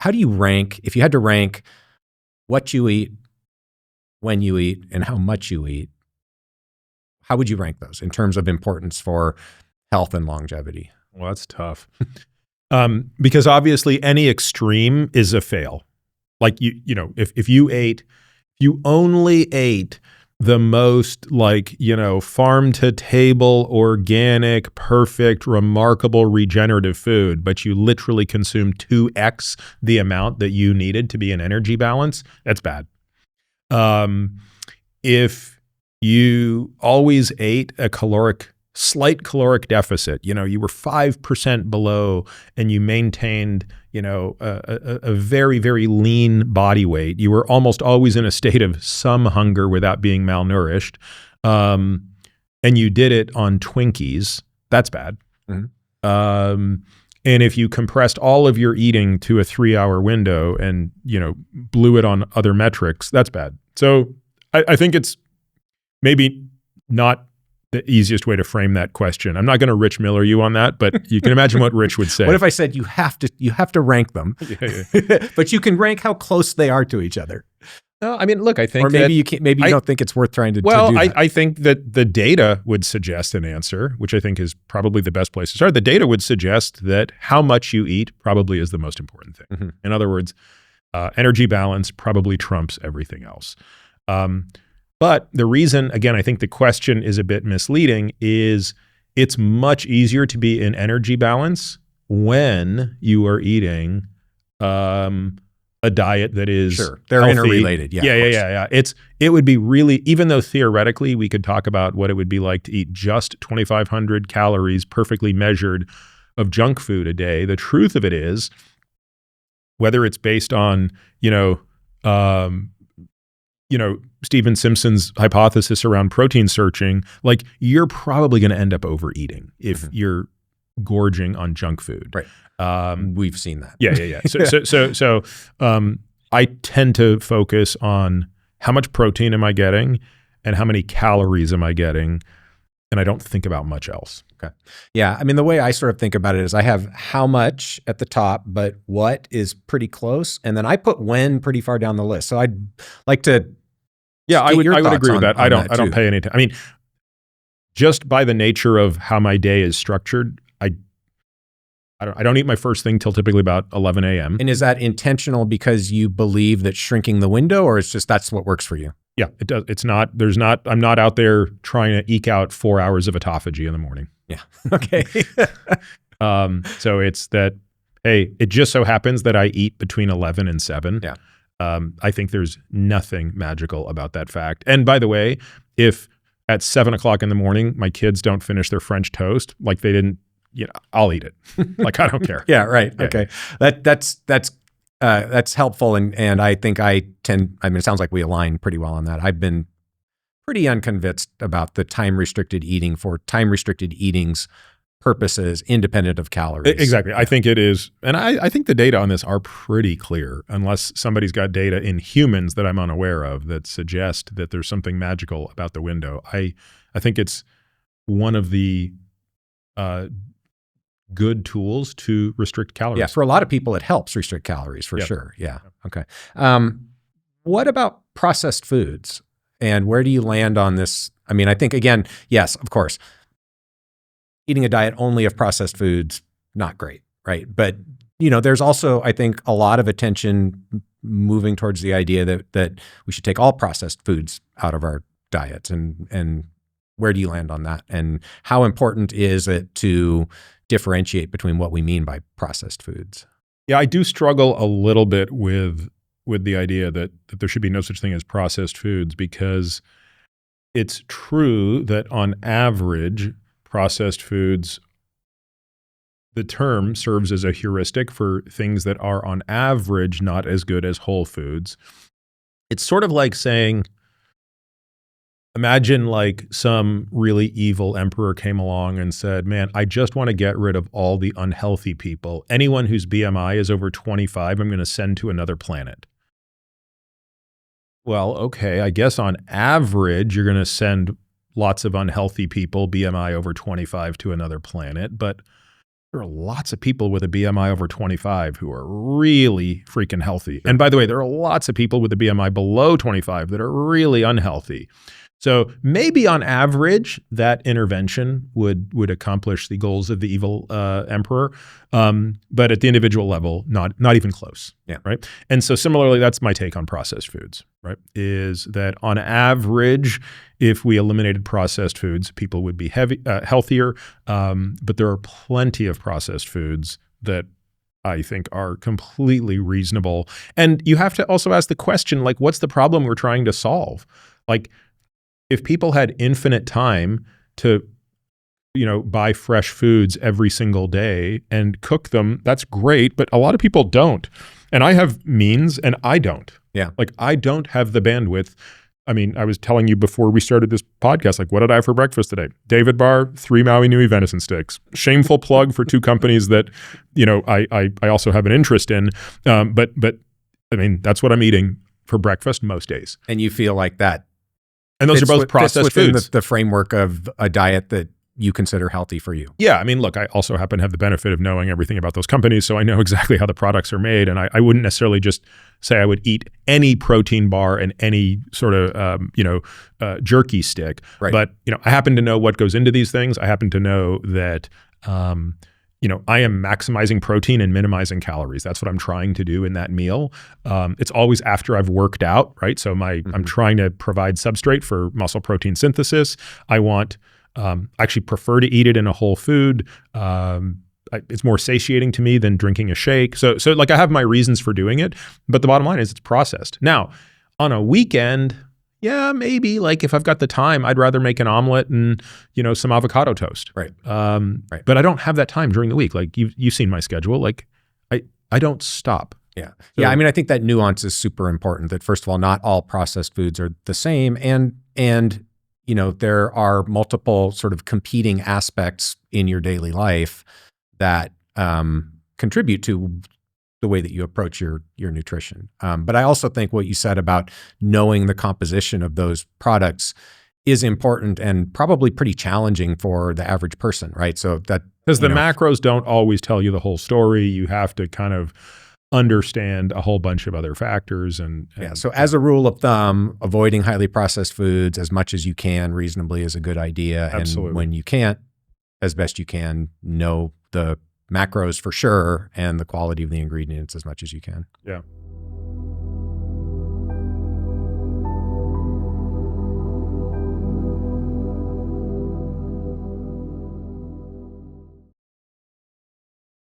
how do you rank, if you had to rank what you eat, when you eat, and how much you eat, how would you rank those in terms of importance for health and longevity? Well, that's tough. Because obviously any extreme is a fail. Like if you only ate the most farm to table, organic, perfect, remarkable regenerative food, but you literally consumed 2x the amount that you needed to be in energy balance, that's bad. If you always ate a slight caloric deficit, you were 5% below and you maintained, a very, very lean body weight. You were almost always in a state of some hunger without being malnourished. And you did it on Twinkies, that's bad. Mm-hmm. And if you compressed all of your eating to a 3-hour window and, blew it on other metrics, that's bad. So I think it's maybe not the easiest way to frame that question. I'm not going to Rich Miller you on that, but you can imagine what Rich would say. What if I said you have to rank them, but you can rank how close they are to each other? No, I mean, look, I think, or maybe you can't. Maybe you don't think it's worth trying to. Well, to do that. I think that the data would suggest an answer, which I think is probably the best place to start. The data would suggest that how much you eat probably is the most important thing. Mm-hmm. In other words, energy balance probably trumps everything else. But the reason, again, I think the question is a bit misleading is it's much easier to be in energy balance when you are eating a diet that is they're healthy. Interrelated. Yeah. It would be really, even though theoretically we could talk about what it would be like to eat just 2,500 calories perfectly measured of junk food a day, the truth of it is, whether it's based on, Stephen Simpson's hypothesis around protein searching, you're probably going to end up overeating if you're gorging on junk food. Right. We've seen that. Yeah. So I tend to focus on how much protein am I getting and how many calories am I getting, and I don't think about much else. Okay. Yeah. I mean, the way I sort of think about it is I have how much at the top, but what is pretty close. And then I put when pretty far down the list. So I'd like to. Yeah, I would agree with that. I don't pay any attention. I mean, just by the nature of how my day is structured, I don't eat my first thing till typically about 11 a.m. And is that intentional because you believe that shrinking the window, or it's just that's what works for you? Yeah, it does. I'm not out there trying to eke out 4 hours of autophagy in the morning. Yeah. Okay. So it's that, hey, it just so happens that I eat between 11 and 7. Yeah. I think there's nothing magical about that fact. And by the way, if at 7 o'clock in the morning, my kids don't finish their French toast, they didn't, I'll eat it. I don't care. Yeah. Right. Yeah. Okay. That's helpful. And I think it sounds like we align pretty well on that. I've been pretty unconvinced about the time-restricted eating for time-restricted eating's purposes, independent of calories. Exactly. I think it is. And I think the data on this are pretty clear, unless somebody's got data in humans that I'm unaware of that suggest that there's something magical about the window. I think it's one of the good tools to restrict calories. Yeah, for a lot of people, it helps restrict calories for sure. Yeah. Okay. What about processed foods? And where do you land on this? I mean, I think, again, yes, of course, eating a diet only of processed foods, not great, right? But, there's also, I think, a lot of attention moving towards the idea that we should take all processed foods out of our diets. And where do you land on that? And how important is it to differentiate between what we mean by processed foods? Yeah, I do struggle a little bit with the idea that there should be no such thing as processed foods, because it's true that on average, processed foods, the term serves as a heuristic for things that are on average not as good as whole foods. It's sort of like saying, imagine some really evil emperor came along and said, man, I just want to get rid of all the unhealthy people. Anyone whose BMI is over 25, I'm going to send to another planet. Well, okay, I guess on average, you're going to send lots of unhealthy people, BMI over 25, to another planet. But There are lots of people with a BMI over 25 who are really freaking healthy. And by the way, there are lots of people with a BMI below 25 that are really unhealthy. So maybe on average, that intervention would accomplish the goals of the evil emperor, but at the individual level, not even close. Yeah. Right. And so similarly, that's my take on processed foods. Right. Is that on average, if we eliminated processed foods, people would be healthier. But there are plenty of processed foods that I think are completely reasonable. And you have to also ask the question, like, what's the problem we're trying to solve? Like, if people had infinite time to, buy fresh foods every single day and cook them, that's great. But a lot of people don't. And I have means and I don't. Yeah. Like, I don't have the bandwidth. I mean, I was telling you before we started this podcast, like, what did I have for breakfast today? David Bar, 3 Maui Nui venison sticks. Shameful plug for 2 companies that, I also have an interest in. But I mean, that's what I'm eating for breakfast most days. And you feel like that. And those are both processed foods. The framework of a diet that you consider healthy for you. Yeah. I mean, look, I also happen to have the benefit of knowing everything about those companies. So I know exactly how the products are made. And I wouldn't necessarily just say I would eat any protein bar and any sort of, jerky stick. Right. But, I happen to know what goes into these things. I happen to know that, I am maximizing protein and minimizing calories. That's what I'm trying to do in that meal. It's always after I've worked out, right? So I'm trying to provide substrate for muscle protein synthesis. I want, actually prefer to eat it in a whole food. It's more satiating to me than drinking a shake. So like, I have my reasons for doing it, but the bottom line is it's processed. Now, on a weekend, yeah, maybe like if I've got the time, I'd rather make an omelet and, some avocado toast. Right. Right. But I don't have that time during the week. Like you've seen my schedule. Like I don't stop. Yeah. Yeah. I mean, I think that nuance is super important, that first of all, not all processed foods are the same. And there are multiple sort of competing aspects in your daily life that contribute to the way that you approach your nutrition. But I also think what you said about knowing the composition of those products is important and probably pretty challenging for the average person, right? So that because the macros don't always tell you the whole story. You have to kind of understand a whole bunch of other factors. And so as a rule of thumb, avoiding highly processed foods as much as you can reasonably is a good idea. Absolutely. And when you can't, as best you can, know the macros for sure and the quality of the ingredients as much as you can. Yeah.